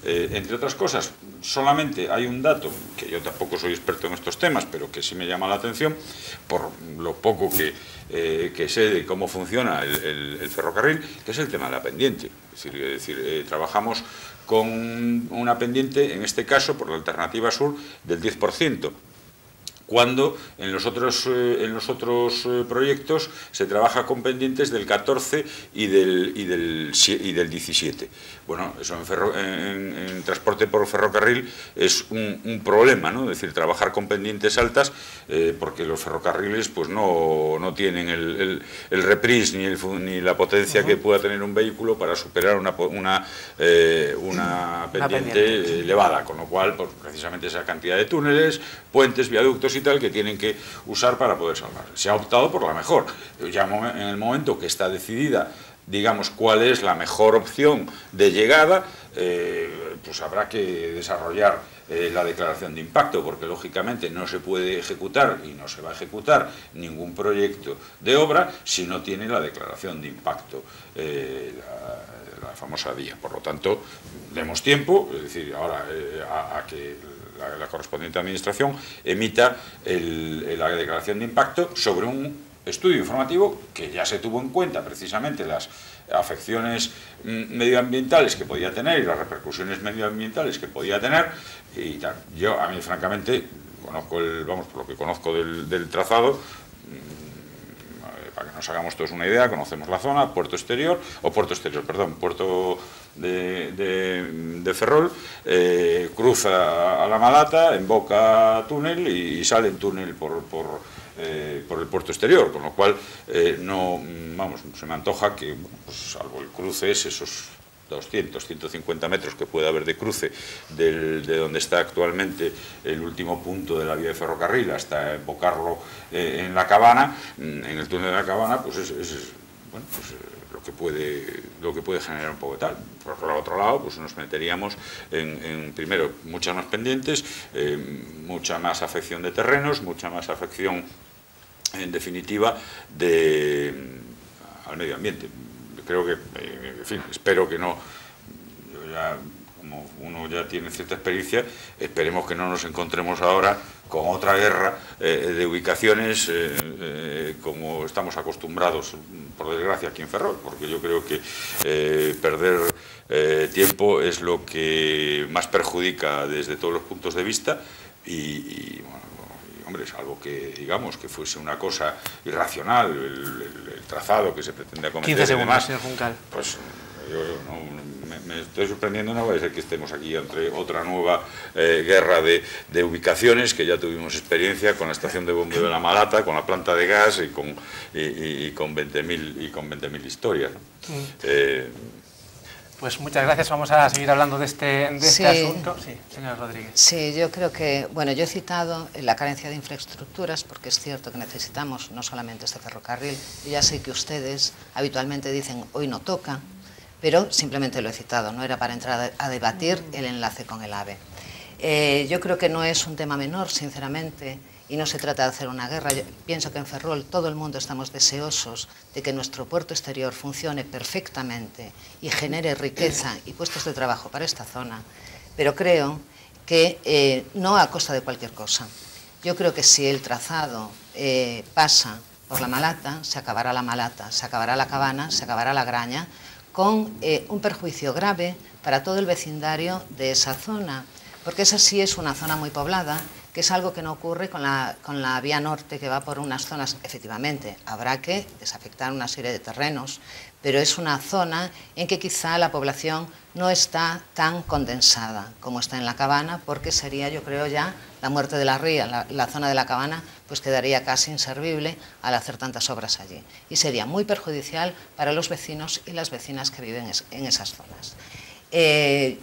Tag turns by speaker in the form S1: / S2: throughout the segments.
S1: Entre otras cosas, solamente hay un dato, que yo tampoco soy experto en estos temas, pero que sí me llama la atención, por lo poco que sé de cómo funciona el ferrocarril, que es el tema de la pendiente. Es decir, trabajamos con una pendiente, en este caso, por la alternativa sur, del 10%. Cuando en los otros proyectos se trabaja con pendientes del 14 y del 17. Bueno, eso en transporte por ferrocarril es un problema, ¿no? Es decir, trabajar con pendientes altas, porque los ferrocarriles pues no tienen el reprise ni la potencia que pueda tener un vehículo para superar una pendiente elevada, con lo cual, pues, precisamente esa cantidad de túneles, puentes, viaductos y tal, que tienen que usar para poder salvar. Se ha optado por la mejor. Ya en el momento que está decidida, digamos, cuál es la mejor opción de llegada, pues habrá que desarrollar la declaración de impacto, porque lógicamente no se puede ejecutar y no se va a ejecutar ningún proyecto de obra si no tiene la declaración de impacto, la famosa DIA. Por lo tanto, demos tiempo, es decir, ahora a que la correspondiente administración emita la declaración de impacto sobre un estudio informativo que ya se tuvo en cuenta precisamente las afecciones medioambientales que podía tener y las repercusiones medioambientales que podía tener y tal. A mí, francamente, conozco por lo que conozco del trazado, para que nos hagamos todos una idea, conocemos la zona, puerto de Ferrol, cruza a La Malata, emboca túnel y sale en túnel por el puerto exterior, con lo cual se me antoja que, pues, salvo el cruce esos 200, 150 metros que puede haber de cruce de donde está actualmente el último punto de la vía de ferrocarril hasta embocarlo en la Cabana, en el túnel de la Cabana, pues bueno, pues lo que puede generar un poco de tal. Por el otro lado, pues nos meteríamos en primero, muchas más pendientes, mucha más afección de terrenos, mucha más afección, en definitiva, al medio ambiente. Creo que, en fin, espero que no. Como uno ya tiene cierta experiencia, esperemos que no nos encontremos ahora con otra guerra de ubicaciones como estamos acostumbrados, por desgracia, aquí en Ferrol, porque yo creo que perder tiempo es lo que más perjudica desde todos los puntos de vista y bueno, hombre, salvo que, digamos, que fuese una cosa irracional, el trazado que se pretende acometer
S2: 15 segundos,
S1: y demás,
S2: señor Juncal.
S1: pues yo me estoy sorprendiendo, no va a ser que estemos aquí entre otra nueva guerra de ubicaciones, que ya tuvimos experiencia con la estación de bombeo de La Malata, con la planta de gas y con 20.000 historias, ¿no?
S2: Pues muchas gracias. Vamos a seguir hablando de este asunto. Sí, señora Rodríguez.
S3: Sí, yo creo que, bueno, yo he citado la carencia de infraestructuras, porque es cierto que necesitamos no solamente este ferrocarril. Yo ya sé que ustedes habitualmente dicen hoy no toca, pero simplemente lo he citado, no era para entrar a debatir el enlace con el AVE. Yo creo que no es un tema menor, sinceramente, y no se trata de hacer una guerra. Yo pienso que en Ferrol todo el mundo estamos deseosos de que nuestro puerto exterior funcione perfectamente y genere riqueza y puestos de trabajo para esta zona, pero creo que no a costa de cualquier cosa. Yo creo que si el trazado pasa por La Malata, se acabará La Malata, se acabará La Cabana, se acabará La Graña, con un perjuicio grave para todo el vecindario de esa zona, porque esa sí es una zona muy poblada, que es algo que no ocurre con la vía norte, que va por unas zonas. Efectivamente, habrá que desafectar una serie de terrenos, pero es una zona en que quizá la población no está tan condensada como está en La Cabana, porque sería, yo creo, ya la muerte de la ría. La zona de La Cabana pues quedaría casi inservible al hacer tantas obras allí, y sería muy perjudicial para los vecinos y las vecinas que viven en esas zonas.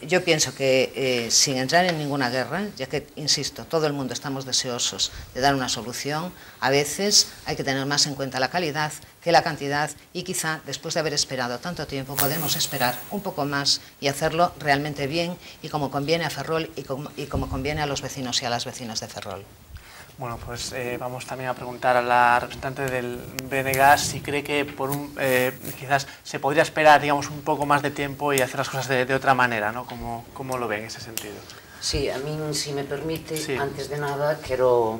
S3: Yo pienso que sin entrar en ninguna guerra, ya que, insisto, todo el mundo estamos deseosos de dar una solución, a veces hay que tener más en cuenta la calidad que la cantidad, y quizá después de haber esperado tanto tiempo podemos esperar un poco más y hacerlo realmente bien y como conviene a Ferrol y como conviene a los vecinos y a las vecinas de Ferrol.
S2: Bueno, pues vamos también a preguntar a la representante del BNG si cree que quizás se podría esperar, digamos, un poco más de tiempo y hacer las cosas de otra manera, ¿no? ¿Cómo lo ve en ese sentido?
S4: Sí, a min, si me permite,
S2: sí.
S4: Antes de nada, quero,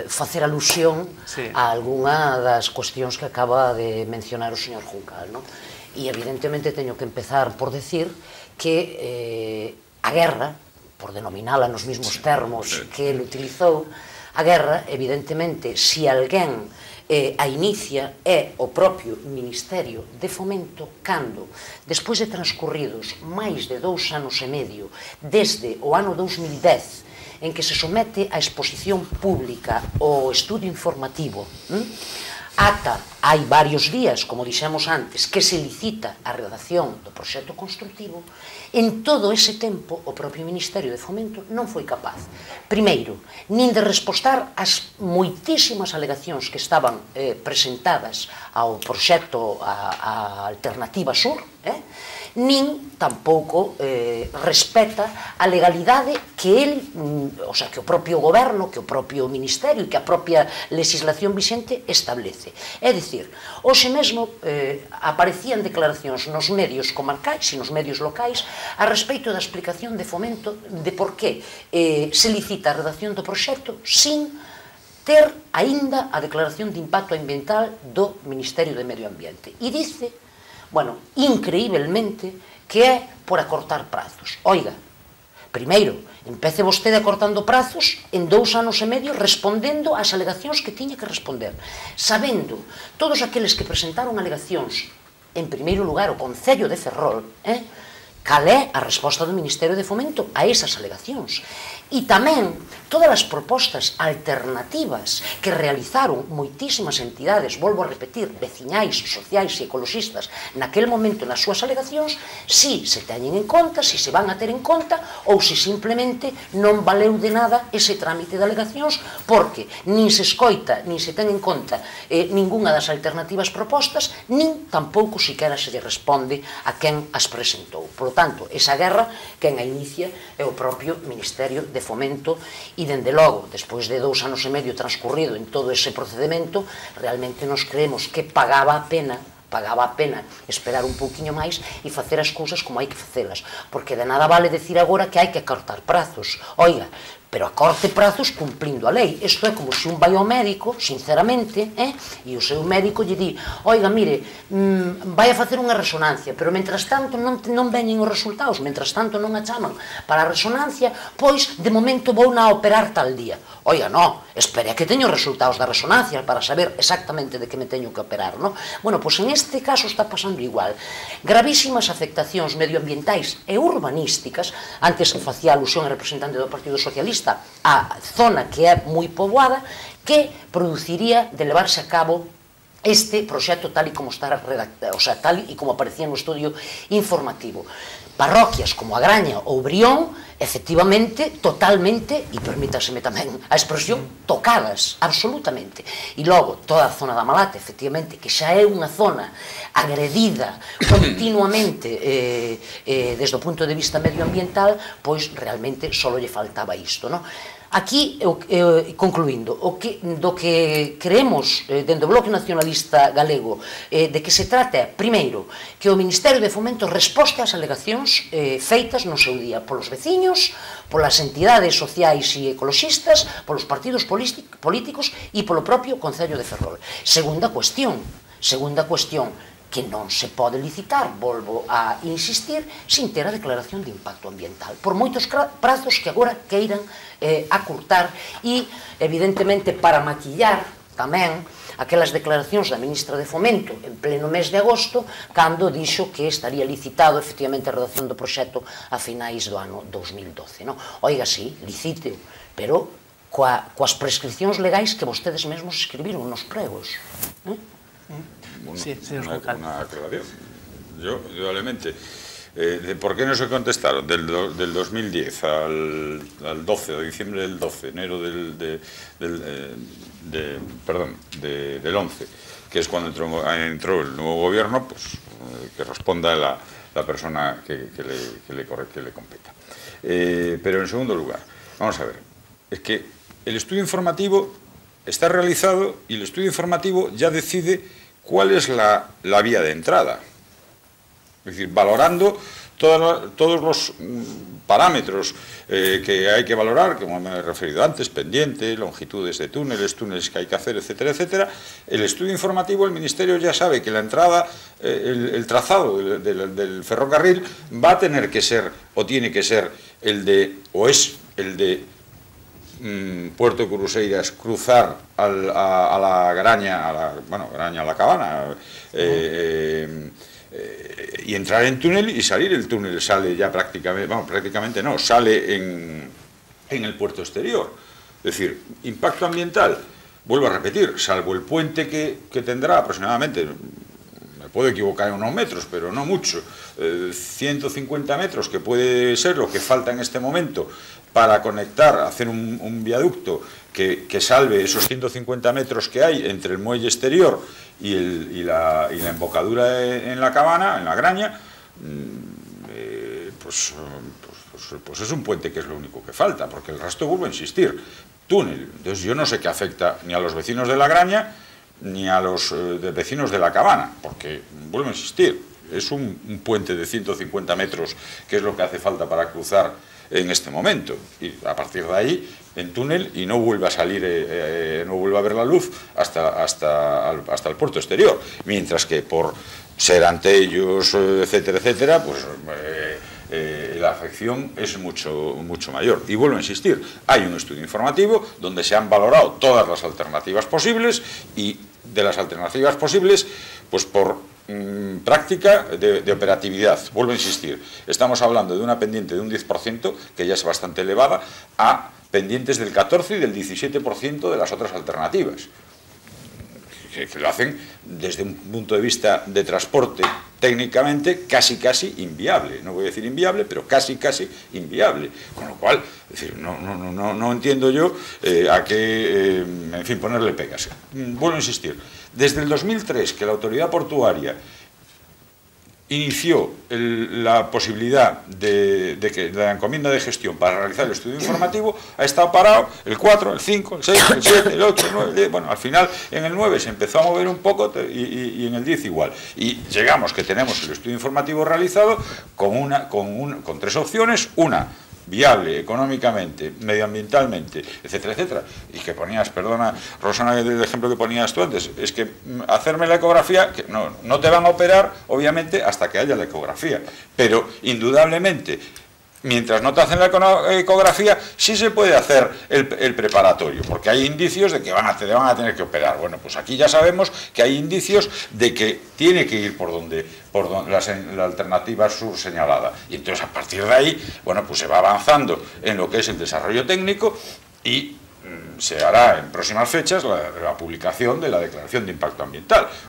S4: facer alusión
S2: sí.
S4: a algunha das cuestións que acaba de mencionar o señor Juncal, non? E evidentemente teño que empezar por decir que a guerra, por denominala nos mismos termos que ele utilizou, a guerra, evidentemente, se alguén a inicia é o propio Ministerio de Fomento cando, despois de transcurridos máis de 2 anos e medio desde o ano 2010 en que se somete a exposición pública o estudio informativo, ata hai varios días, como dixemos antes, que se licita a redacción do proxecto constructivo, en todo ese tempo o propio Ministerio de Fomento non foi capaz, primeiro, nin de respostar as moitísimas alegacións que estaban presentadas ao proxecto a Alternativa Sur, nin tampouco respeta a legalidade que el, que o propio goberno, que o propio ministerio e que a propia legislación vixente establece. É dicir, hoxe mesmo aparecían declaracións nos medios comarcais e nos medios locais a respeito da explicación de Fomento de por que se licita a redacción do proxecto sin ter aínda a declaración de impacto ambiental do Ministerio de Medio Ambiente. E dice, increíblemente, que é por acortar prazos. Oiga, primeiro, empece vostede acortando prazos en 2 anos e medio respondendo ás alegacións que tiña que responder, sabendo todos aqueles que presentaron alegacións, en primeiro lugar o Concello de Ferrol, cal é a resposta do Ministerio de Fomento a esas alegacións. E tamén todas as propostas alternativas que realizaron moitísimas entidades, volvo a repetir, veciñais, sociais e ecoloxistas naquel momento nas súas alegacións, si se teñen en conta, si se van a ter en conta ou si simplemente non valeu de nada ese trámite de alegacións porque nin se escoita, nin se ten en conta ningunha das alternativas propostas, nin tampouco siquera se lle responde a quen as presentou. Por lo tanto, esa guerra quen a inicia é o propio Ministerio de Fomento e, dende logo, despois de 2 anos e medio transcurrido en todo ese procedimento, realmente nos creemos que pagaba a pena esperar un pouquiño máis e facer as cousas como hai que facelas, porque de nada vale decir agora que hai que acortar prazos. Oiga, pero acorte prazos cumplindo a lei. Isto é como se un vai ao médico, sinceramente, e o seu médico lle di, oiga, mire, vai a facer unha resonancia, pero mentras tanto non veñen os resultados, mentras tanto non a chaman para a resonancia, pois de momento vou na operar tal día. Oiga, non, espere a que teño os resultados da resonancia para saber exactamente de que me teño que operar, non? Bueno, pois en este caso está pasando igual. Gravísimas afectacións medioambientais e urbanísticas, antes facía alusión a representante do Partido Socialista, a zona que é moi poboada, que produciría de levarse a cabo este proxecto tal e como está redactado, tal e como aparecía no estudio informativo. Parroquias como a Graña ou Brión, efectivamente, totalmente, e permítaseme tamén a expresión, tocadas, absolutamente. E logo, toda a zona da Malate, efectivamente, que xa é unha zona agredida continuamente desde o punto de vista medioambiental, pois realmente só lle faltaba isto, non? Aquí, concluindo, do que creemos dentro do Bloque Nacionalista Galego de que se trata, primeiro, que o Ministerio de Fomento resposte ás alegacións feitas no seu día polos veciños, polas entidades sociais e ecoloxistas, polos partidos políticos e polo propio Concello de Ferrol. Segunda cuestión, que non se pode licitar, volvo a insistir, sin ter a declaración de impacto ambiental. Por moitos prazos que agora queiran acurtar e, evidentemente, para maquillar tamén aquelas declaracións da ministra de Fomento en pleno mes de agosto, cando dixo que estaría licitado efectivamente a redacción do proxecto a finais do ano 2012. Oiga, sí, licíteo, pero coas prescripcións legais que vostedes mesmos escribiron nos pregos.
S1: Una aclaración. Yo, indudablemente, de por qué no se contestaron del 2010 al 12, de diciembre del 12, enero del 11, que es cuando entró el nuevo gobierno, pues que responda la persona que le competa. Pero en segundo lugar, vamos a ver, es que el estudio informativo está realizado y el estudio informativo ya decide cuál es la vía de entrada. Es decir, valorando todos los parámetros que hay que valorar, como me he referido antes, pendientes, longitudes de túneles que hay que hacer, etcétera, etcétera. El estudio informativo, el Ministerio ya sabe que la entrada, el trazado del ferrocarril va a tener que ser, o tiene que ser, es el de Puerto de Curuseiras, cruzar a la Graña, Graña a la Cabana, y entrar en túnel y salir. El túnel sale ya prácticamente no, sale en el puerto exterior. Es decir, impacto ambiental, vuelvo a repetir, salvo el puente que tendrá aproximadamente, me puedo equivocar en unos metros, pero no mucho, 150 metros, que puede ser lo que falta en este momento para conectar, hacer un viaducto que salve esos 150 metros que hay entre el muelle exterior y la embocadura en la Cabana, en la Graña, pues es un puente que es lo único que falta, porque el resto, vuelvo a insistir, túnel. Entonces yo no sé qué afecta ni a los vecinos de la Graña ni a los vecinos de la Cabana, porque, vuelvo a insistir, es un puente de 150 metros que es lo que hace falta para cruzar en este momento, y a partir de ahí en túnel, y no vuelve a salir, no vuelve a ver la luz hasta el puerto exterior, mientras que por Serantellos, etcétera, etcétera, pues la afección es mucho mayor. Y vuelvo a insistir, hay un estudio informativo donde se han valorado todas las alternativas posibles, y de las alternativas posibles, pues por práctica de operatividad, vuelvo a insistir, estamos hablando de una pendiente de un 10%, que ya es bastante elevada, a pendientes del 14 y del 17% de las otras alternativas, que lo hacen desde un punto de vista de transporte técnicamente casi inviable. No voy a decir inviable, pero casi inviable. Con lo cual, es decir, no entiendo yo a qué, en fin, ponerle pegas. Vuelvo a insistir, desde el 2003 que la autoridad portuaria inició la posibilidad de que la encomienda de gestión para realizar el estudio informativo, ha estado parado el 4, el 5, el 6, el 7, el 8, el 9, el 10, bueno, al final en el 9 se empezó a mover un poco y en el 10 igual. Y llegamos que tenemos el estudio informativo realizado con tres opciones: una, viable económicamente, medioambientalmente, etcétera, etcétera. Y que ponías, perdona, Rosana, el ejemplo que ponías tú antes, es que hacerme la ecografía, que no te van a operar, obviamente, hasta que haya la ecografía, pero indudablemente, mientras no te hacen la ecografía, sí se puede hacer el preparatorio, porque hay indicios de que te van a tener que operar. Bueno, pues aquí ya sabemos que hay indicios de que tiene que ir por donde la alternativa sur señalada. Y entonces, a partir de ahí, bueno, pues se va avanzando en lo que es el desarrollo técnico y se hará en próximas fechas la publicación de la declaración de impacto ambiental.